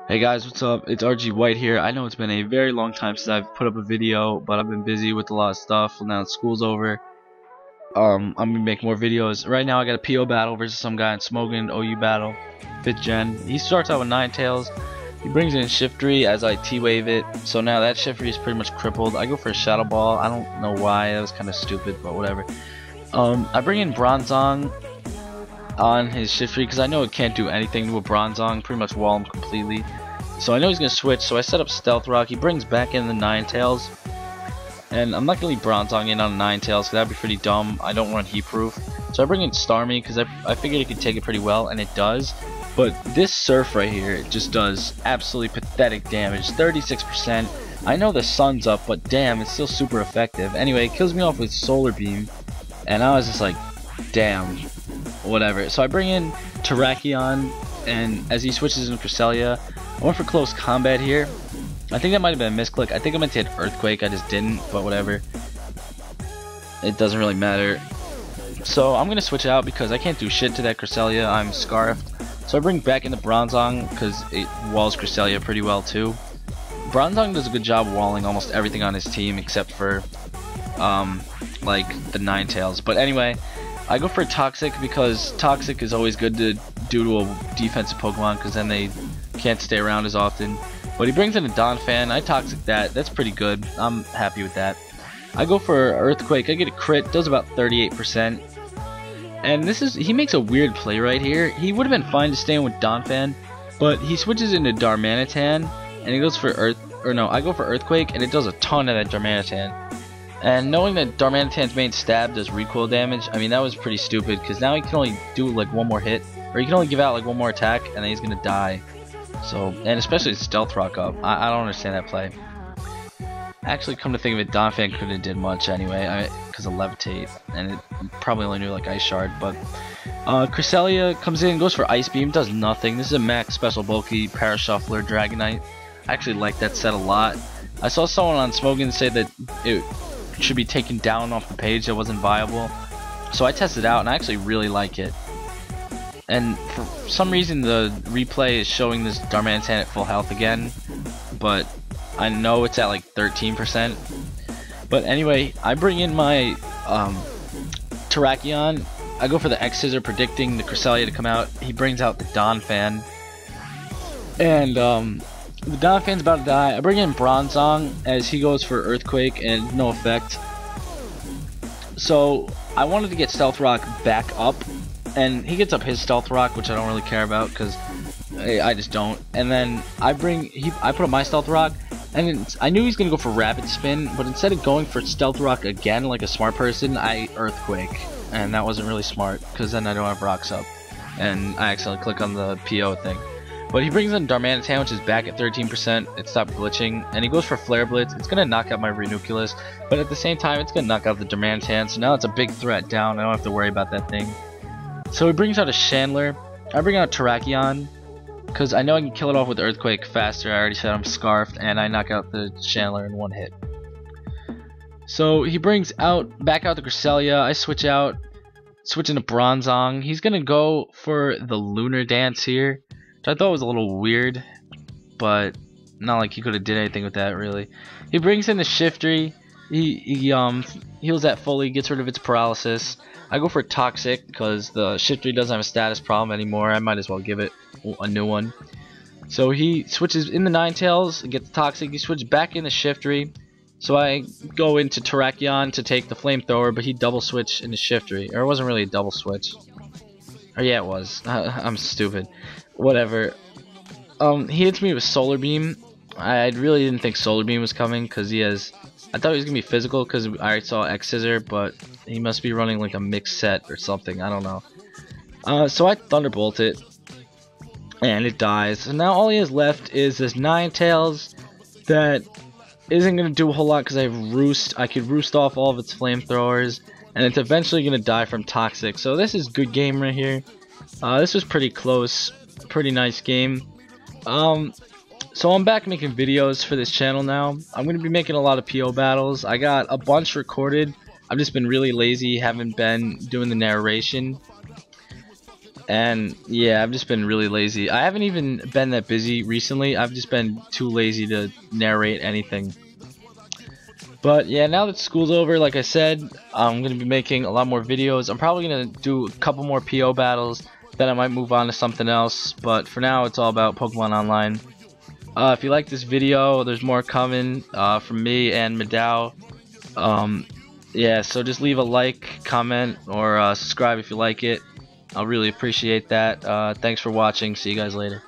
Hey guys, what's up? It's RG White here. I know it's been a very long time since I've put up a video, but I've been busy with a lot of stuff. Now that school's over, I'm gonna make more videos. Right now I got a PO battle versus some guy in Smogan, OU battle, 5th gen. He starts out with Ninetales. He brings in Shiftry as I T-wave it. So now that Shiftry is pretty much crippled. I go for a Shadow Ball. I don't know why. That was kind of stupid, but whatever. I bring in Bronzong on his Shiftry because I know it can't do anything to a Bronzong. Pretty much wall him completely. So I know he's going to switch, so I set up Stealth Rock. He brings back in the Ninetales. And I'm not going to leave Bronzong in on Ninetales because that would be pretty dumb. I don't run Heat Proof. So I bring in Starmie because I figured it could take it pretty well, and it does. But this Surf right here, it just does absolutely pathetic damage. 36%. I know the sun's up, but damn, it's still super effective. Anyway, it kills me off with Solar Beam. And I was just like, damn, whatever. So I bring in Terrakion, and as he switches into Cresselia, I went for close combat here. I think that might have been a misclick. I think I meant to hit Earthquake, I just didn't, but whatever. It doesn't really matter. So I'm going to switch out because I can't do shit to that Cresselia. I'm Scarfed. So I bring back in the Bronzong because it walls Cresselia pretty well too. Bronzong does a good job walling almost everything on his team except for like the Ninetales. But anyway, I go for Toxic because Toxic is always good to do to a defensive Pokemon because then they can't stay around as often. But he brings in a Donphan. I Toxic that. That's pretty good. I'm happy with that. I go for Earthquake. I get a crit. Does about 38%. And he makes a weird play right here. He would have been fine to stay in with Donphan, but he switches into Darmanitan and he goes for I go for Earthquake and it does a ton of that Darmanitan. And knowing that Darmanitan's main stab does recoil damage, I mean that was pretty stupid because now he can only do like one more hit, or he can only give out like one more attack and then he's gonna die. So, and especially Stealth Rock up. I don't understand that play. Actually, come to think of it, Donphan couldn't have did much anyway, because of Levitate, and it probably only knew like Ice Shard. But Cresselia comes in, goes for Ice Beam, does nothing. This is a max special bulky Parashuffler Dragonite. I actually like that set a lot. I saw someone on Smogan say that it should be taken down off the page, that wasn't viable. So I tested it out, and I actually really like it. And for some reason, the replay is showing this Darmanitan at full health again, but I know it's at like 13%. But anyway, I bring in my Terrakion. I go for the X-Scissor, predicting the Cresselia to come out. He brings out the Donphan. And the Donphan's about to die. I bring in Bronzong as he goes for Earthquake, and no effect. So I wanted to get Stealth Rock back up. And he gets up his Stealth Rock, which I don't really care about because I just don't. And then I put up my Stealth Rock, and I knew he's gonna go for Rapid Spin, but instead of going for Stealth Rock again like a smart person, I Earthquake, and that wasn't really smart because then I don't have rocks up, and I accidentally click on the PO thing. But he brings in Darmanitan, which is back at 13%. It stopped glitching, and he goes for Flare Blitz. It's gonna knock out my Ranunculus, but at the same time, it's gonna knock out the Darmanitan. So now it's a big threat down. I don't have to worry about that thing. So he brings out a Chandler. I bring out Terrakion because I know I can kill it off with Earthquake faster. I already said I'm Scarfed, and I knock out the Chandler in one hit. So he brings back out the Cresselia. I switch into Bronzong. He's gonna go for the Lunar Dance here, which I thought was a little weird, but not like he could have did anything with that really. He brings in the Shiftry. He heals that fully, gets rid of its paralysis. I go for Toxic because the Shiftry doesn't have a status problem anymore. I might as well give it a new one. So he switches in the Ninetales, gets Toxic. He switches back in the Shiftry. So I go into Terrakion to take the Flamethrower, but he double switched into Shiftry. Or it wasn't really a double switch. Or yeah, it was. I'm stupid. Whatever. He hits me with Solar Beam. I really didn't think Solar Beam was coming because I thought he was gonna be physical because I already saw X-Scissor, but he must be running like a mixed set or something. I don't know. So I Thunderbolt it, and it dies. So now all he has left is this Ninetales that isn't gonna do a whole lot because I have Roost. I could Roost off all of its Flamethrowers, and it's eventually gonna die from Toxic. So this is good game right here. This was pretty close, pretty nice game. So I'm back making videos for this channel now. I'm going to be making a lot of PO battles. I got a bunch recorded. I've just been really lazy, haven't been doing the narration. And yeah, I've just been really lazy. I haven't even been that busy recently. I've just been too lazy to narrate anything. But yeah, now that school's over, like I said, I'm gonna be making a lot more videos. I'm probably gonna do a couple more PO battles, then I might move on to something else. But for now, it's all about Pokemon Online. If you like this video, there's more coming from me and Madao. Yeah, so just leave a like, comment, or subscribe if you like it. I'll really appreciate that. Thanks for watching. See you guys later.